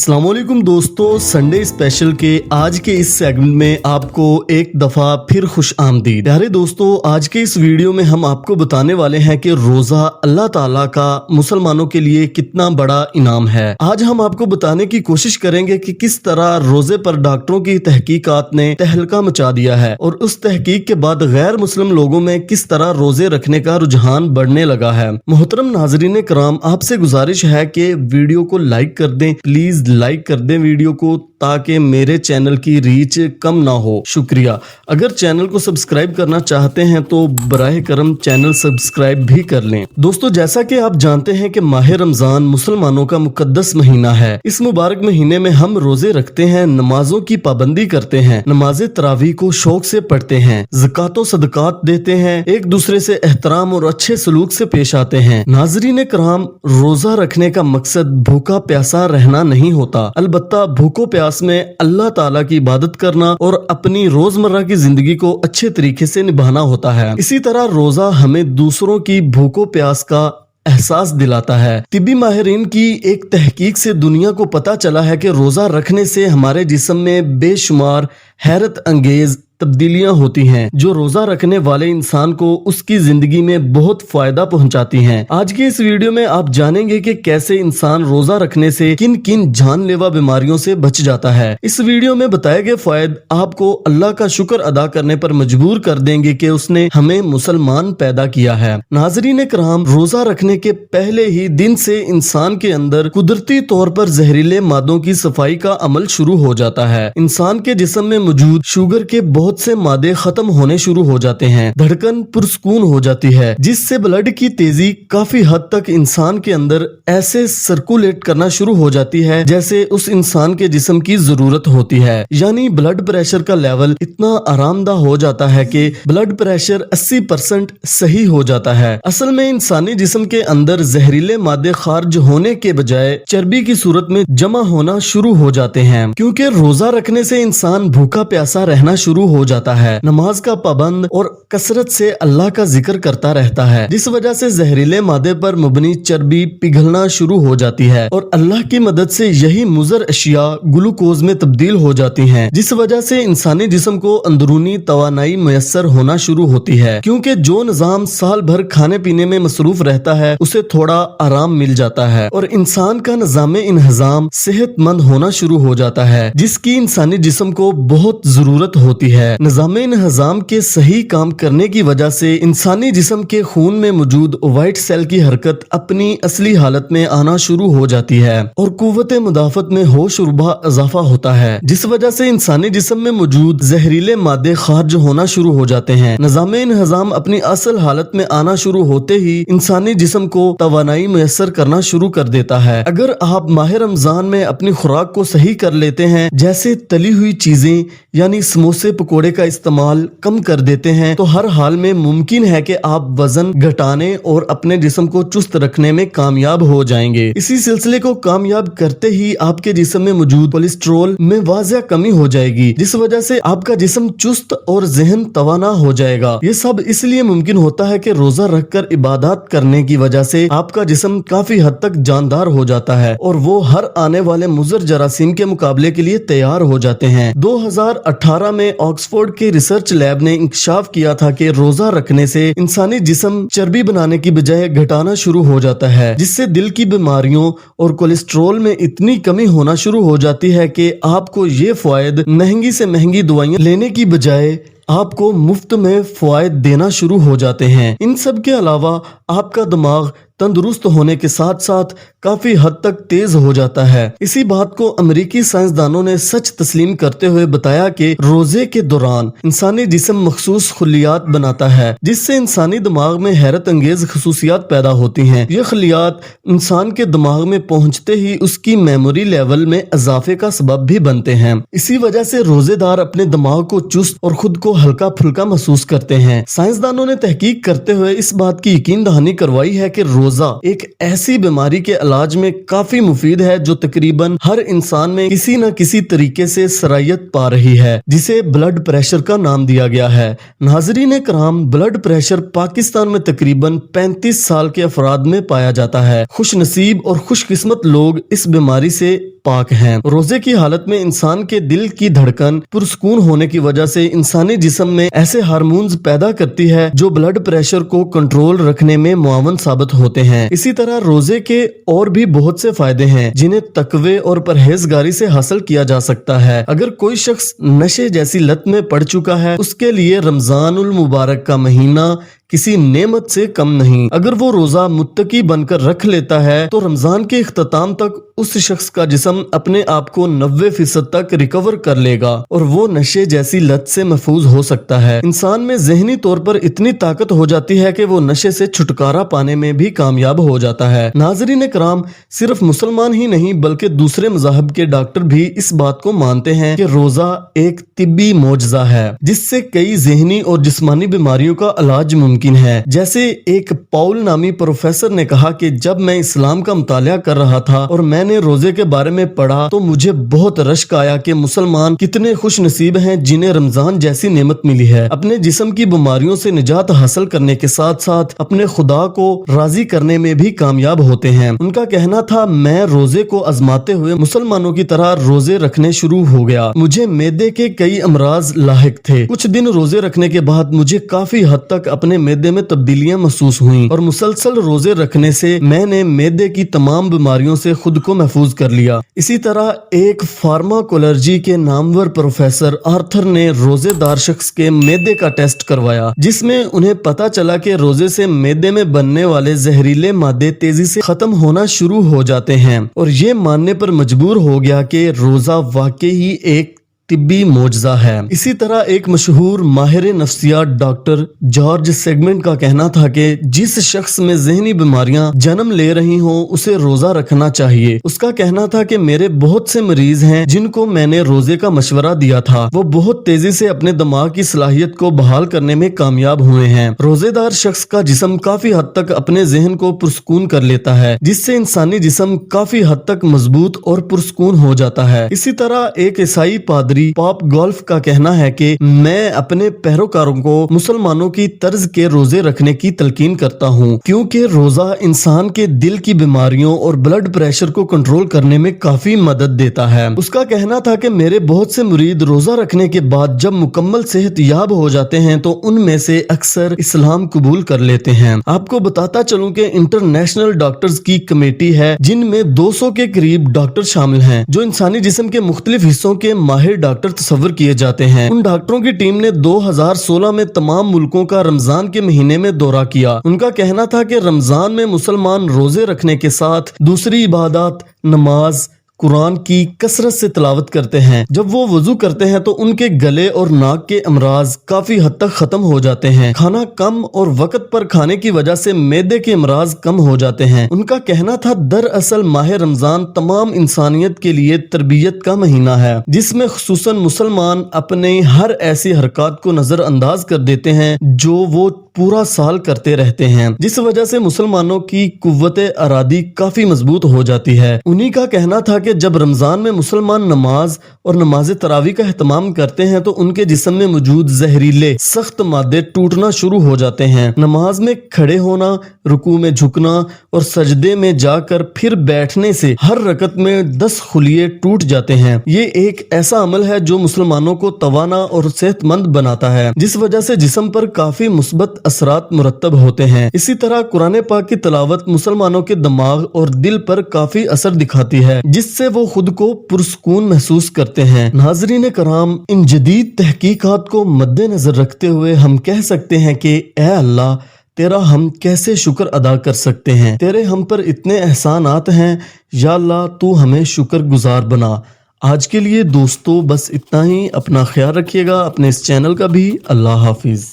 अस्सलाम वालेकुम दोस्तों, संडे स्पेशल के आज के इस सेगमेंट में आपको एक दफ़ा फिर खुश आमदीद। प्यारे दोस्तों, आज के इस वीडियो में हम आपको बताने वाले हैं कि रोज़ा अल्लाह ताला का मुसलमानों के लिए कितना बड़ा इनाम है। आज हम आपको बताने की कोशिश करेंगे कि किस तरह रोज़े पर डॉक्टरों की तहकीकात ने तहलका मचा दिया है और उस तहकीक के बाद गैर मुस्लिम लोगों में किस तरह रोज़े रखने का रुझान बढ़ने लगा है। मोहतरम नाजरीन कराम, आपसे गुजारिश है कि वीडियो को लाइक कर दें, प्लीज लाइक कर दें वीडियो को, ताकि मेरे चैनल की रीच कम ना हो। शुक्रिया। अगर चैनल को सब्सक्राइब करना चाहते हैं तो बराह करम चैनल सब्सक्राइब भी कर लें। दोस्तों, जैसा कि आप जानते हैं कि माह रमजान मुसलमानों का मुकद्दस महीना है। इस मुबारक महीने में हम रोजे रखते हैं, नमाजों की पाबंदी करते हैं, नमाज तरावी को शौक से पढ़ते हैं, ज़कातो सदकात देते हैं, एक दूसरे से एहतराम और अच्छे सलूक से पेश आते हैं। नाजरीन कराम, रोजा रखने का मकसद भूखा प्यासा रहना नहीं होता, अलबत्ता भूखो प्यास में अल्लाह ताला की इबादत करना और अपनी रोजमर्रा की जिंदगी को अच्छे तरीके से निभाना होता है। इसी तरह रोजा हमें दूसरों की भूखो प्यास का एहसास दिलाता है। तिब्बी माहिरीन की एक तहकीक से दुनिया को पता चला है कि रोजा रखने से हमारे जिस्म में बेशुमार हैरत अंगेज तब्दीलियां होती हैं, जो रोजा रखने वाले इंसान को उसकी जिंदगी में बहुत फायदा पहुंचाती हैं। आज के इस वीडियो में आप जानेंगे कि कैसे इंसान रोजा रखने से किन किन जानलेवा बीमारियों से बच जाता है। इस वीडियो में बताए गए फायदे आपको अल्लाह का शुक्र अदा करने पर मजबूर कर देंगे कि उसने हमें मुसलमान पैदा किया है। नाजरीन कराम, रोजा रखने के पहले ही दिन से इंसान के अंदर कुदरती तौर पर जहरीले मादों की सफाई का अमल शुरू हो जाता है। इंसान के जिस्म में मौजूद शुगर के बहुत से मादे खत्म होने शुरू हो जाते हैं, धड़कन पुरसकून हो जाती है, जिससे ब्लड की तेजी काफी हद तक इंसान के अंदर ऐसे सर्कुलेट करना शुरू हो जाती है जैसे उस इंसान के जिस्म की जरूरत होती है। यानी ब्लड प्रेशर का लेवल इतना आरामदा हो जाता है कि ब्लड प्रेशर 80% सही हो जाता है। असल में इंसानी जिस्म के अंदर जहरीले मादे खारिज होने के बजाय चर्बी की सूरत में जमा होना शुरू हो जाते हैं, क्योंकि रोजा रखने से इंसान भूखा प्यासा रहना शुरू हो जाता है, नमाज का पाबंद और कसरत से अल्लाह का जिक्र करता रहता है, जिस वजह से जहरीले मादे पर मुबनी चर्बी पिघलना शुरू हो जाती है और अल्लाह की मदद से यही मुजर अशिया ग्लूकोज में तब्दील हो जाती हैं, जिस वजह से इंसानी जिस्म को अंदरूनी तवानाई मुयस्सर होना शुरू होती है। क्योंकि जो निजाम साल भर खाने पीने में मसरूफ रहता है उसे थोड़ा आराम मिल जाता है और इंसान का निजाम इंहजाम सेहतमंद होना शुरू हो जाता है, जिसकी इंसानी जिस्म को बहुत जरूरत होती है। निज़ाम इंहज़ाम के सही काम करने की वजह से इंसानी जिस्म के खून में मौजूद व्हाइट सेल की हरकत अपनी असली हालत में आना शुरू हो जाती है और कुव्वत मुदाफ़त में होशरुबा इजाफा होता है, जिस वजह से इंसानी जिस्म में मौजूद जहरीले मादे खारिज होना शुरू हो जाते हैं। निज़ाम इंहज़ाम अपनी असल हालत में आना शुरू होते ही इंसानी जिस्म को तवानाई मुयस्सर करना शुरू कर देता है। अगर आप माह रमजान में अपनी खुराक को सही कर लेते हैं, जैसे तली हुई चीजें यानी समोसे पकोड़े का इस्तेमाल कम कर देते हैं, तो हर हाल में मुमकिन है कि आप वजन घटाने और अपने जिस्म को चुस्त रखने में कामयाब हो जाएंगे। इसी सिलसिले को कामयाब करते ही आपके जिस्म में मौजूद कोलेस्ट्रॉल में वाज़िया कमी हो जाएगी, जिस वजह से आपका जिस्म चुस्त और जहन तवाना हो जाएगा। ये सब इसलिए मुमकिन होता है कि रोजा रखकर इबादत करने की वजह से आपका जिस्म काफी हद तक जानदार हो जाता है और वो हर आने वाले मुजर जरासीम के मुकाबले के लिए तैयार हो जाते हैं। 2018 में ऑक्सफोर्ड के रिसर्च लैब ने इंकशाफ किया था कि रोजा रखने से इंसानी जिस्म चर्बी बनाने की बजाय घटाना शुरू हो जाता है, जिससे दिल की बीमारियों और कोलेस्ट्रॉल में इतनी कमी होना शुरू हो जाती है कि आपको ये फायदे महंगी से महंगी दवाइयां लेने की बजाय आपको मुफ्त में फायद देना शुरू हो जाते हैं। इन सब के अलावा आपका दिमाग तंदुरुस्त होने के साथ साथ काफी हद तक तेज हो जाता है। इसी बात को अमेरिकी साइंसदानों ने सच तस्लीम करते हुए बताया कि रोजे के दौरान इंसानी जिस्म मखसूस खलियात बनाता है, जिससे इंसानी दिमाग में हैरत अंगेज खसूसियात पैदा होती हैं। ये खलियात इंसान के दिमाग में पहुंचते ही उसकी मेमोरी लेवल में इजाफे का सबब भी बनते हैं। इसी वजह से रोजेदार अपने दिमाग को चुस्त और खुद को हल्का फुल्का महसूस करते हैं। साइंसदानों ने तहकीक करते हुए इस बात की यकीन दहानी करवाई है कि रोजा एक ऐसी बीमारी के इलाज में काफी मुफीद है जो तकरीबन हर इंसान में किसी न किसी तरीके से सरायत पा रही है, जिसे ब्लड प्रेशर का नाम दिया गया है। नाज़रीन कराम, ब्लड प्रेशर पाकिस्तान में तकरीबन 35 साल के अफराद में पाया जाता है। खुश नसीब और खुशकिस्मत लोग इस बीमारी से पाक हैं। रोजे की हालत में इंसान के दिल की धड़कन पुरसकून होने की वजह से इंसानी जिस्म में ऐसे हार्मोन्स पैदा करती है जो ब्लड प्रेशर को कंट्रोल रखने में मुआवन साबित होते हैं। इसी तरह रोजे के और भी बहुत से फायदे हैं जिन्हें तकवे और परहेजगारी से हासिल किया जा सकता है। अगर कोई शख्स नशे जैसी लत में पड़ चुका है, उसके लिए रमजानुल मुबारक का महीना किसी नेमत से कम नहीं। अगर वो रोजा मुत्तकी बनकर रख लेता है तो रमजान के इख्तिताम तक उस शख्स का जिस्म अपने आप को 90% तक रिकवर कर लेगा और वो नशे जैसी लत से महफूज हो सकता है। इंसान में ज़हनी तौर पर इतनी ताकत हो जाती है कि वो नशे से छुटकारा पाने में भी कामयाब हो जाता है। नाज़रीन कराम, सिर्फ मुसलमान ही नहीं बल्कि दूसरे मज़हब के डॉक्टर भी इस बात को मानते हैं कि रोजा एक तिब्बी मोजज़ा है जिससे कई ज़हनी और जिस्मानी बीमारियों का इलाज मुमकिन है। जैसे एक पॉल नामी प्रोफेसर ने कहा कि जब मैं इस्लाम का मुतालिया कर रहा था और मैंने रोजे के बारे में पढ़ा तो मुझे बहुत रश्क आया कि मुसलमान कितने खुश नसीब हैं जिन्हें रमजान जैसी नेमत मिली है। अपने जिस्म की बीमारियों से निजात हासिल करने के साथ साथ अपने खुदा को राजी करने में भी कामयाब होते हैं। उनका कहना था, मैं रोजे को आजमाते हुए मुसलमानों की तरह रोजे रखने शुरू हो गया। मुझे मैदे के कई अमराज लाहिक थे। कुछ दिन रोजे रखने के बाद मुझे काफी हद तक अपने मैदे में तब्दीलियां महसूस हुई और मुसलसल रोजे रखने से मैंने मैदे की तमाम बीमारियों से खुद को महफूज कर लिया। इसी तरह एक फार्माकोलॉजी के नामवर प्रोफेसर आर्थर ने रोजेदार शख्स के मैदे का टेस्ट करवाया, जिसमें उन्हें पता चला कि रोजे से मैदे में बनने वाले जहरीले मादे तेजी से खत्म होना शुरू हो जाते हैं और ये मानने पर मजबूर हो गया कि रोजा वाकई ही एक तिब्बी मोजज़ा है। इसी तरह एक मशहूर माहिर नफ्सियात डॉक्टर जॉर्ज सेगमेंट का कहना था कि जिस शख्स में ज़हनी बीमारियां जन्म ले रही हों उसे रोजा रखना चाहिए। उसका कहना था कि मेरे बहुत से मरीज हैं जिनको मैंने रोजे का मशवरा दिया था, वो बहुत तेजी से अपने दिमाग की सलाहियत को बहाल करने में कामयाब हुए हैं। रोजेदार शख्स का जिस्म काफी हद तक अपने जहन को पुरसकून कर लेता है, जिससे इंसानी जिस्म काफी हद तक मजबूत और पुरसकून हो जाता है। इसी तरह एक ईसाई पादरी पॉप गोल्फ का कहना है कि मैं अपने पैरोकारों को मुसलमानों की तर्ज के रोजे रखने की तलकीन करता हूँ, क्योंकि रोजा इंसान के दिल की बीमारियों और ब्लड प्रेशर को कंट्रोल करने में काफी मदद देता है। उसका कहना था कि मेरे बहुत से मुरीद रोजा रखने के बाद जब मुकम्मल सेहतयाब हो जाते हैं तो उनमें से अक्सर इस्लाम कबूल कर लेते हैं। आपको बताता चलूं कि इंटरनेशनल डॉक्टर्स की कमेटी है जिनमें 200 के करीब डॉक्टर शामिल हैं जो इंसानी जिस्म के मुख्तलिफ हिस्सों के माहिर डॉक्टर तस्वर किए जाते हैं। उन डॉक्टरों की टीम ने 2016 में तमाम मुल्कों का रमजान के महीने में दौरा किया। उनका कहना था कि रमजान में मुसलमान रोजे रखने के साथ दूसरी इबादत, नमाज, कुरान की कसरत से तिलावत करते हैं। जब वो वजू करते हैं तो उनके गले और नाक के अमराज काफी हद तक खत्म हो जाते हैं। खाना कम और वक्त पर खाने की वजह से मैदे के अमराज कम हो जाते हैं। उनका कहना था, दरअसल माह रमजान तमाम इंसानियत के लिए तरबियत का महीना है जिसमें खुसूसन मुसलमान अपने हर ऐसी हरकत को नजरअंदाज कर देते हैं जो वो पूरा साल करते रहते हैं, जिस वजह से मुसलमानों की कुव्वते अरादी काफी मजबूत हो जाती है। उन्हीं का कहना था कि जब रमजान में मुसलमान नमाज और नमाज तरावी का एहतमाम करते हैं तो उनके जिस्म में मौजूद जहरीले सख्त मादे टूटना शुरू हो जाते हैं। नमाज में खड़े होना, रुकू में झुकना और सजदे में जाकर फिर बैठने से हर रकत में 10 खुलिये टूट जाते हैं। ये एक ऐसा अमल है जो मुसलमानों को तवाना और सेहतमंद बनाता है, जिस वजह से जिस्म पर काफी मुस्बत असरात मुरतब होते हैं। इसी तरह कुरान पाक की तिलावत मुसलमानों के दिमाग और दिल पर काफी असर दिखाती है, जिससे वो खुद को पुरसकून महसूस करते हैं। नाज़रीन कराम, इन जदीद तहकीकात को मद्देनजर रखते हुए हम कह सकते हैं कि ऐ अल्लाह, तेरा हम कैसे शुक्र अदा कर सकते हैं। तेरे हम पर इतने एहसानात हैं, या अल्लाह तू हमें शुक्र गुजार बना। आज के लिए दोस्तों बस इतना ही। अपना ख्याल रखिएगा, अपने इस चैनल का भी। अल्लाह हाफिज।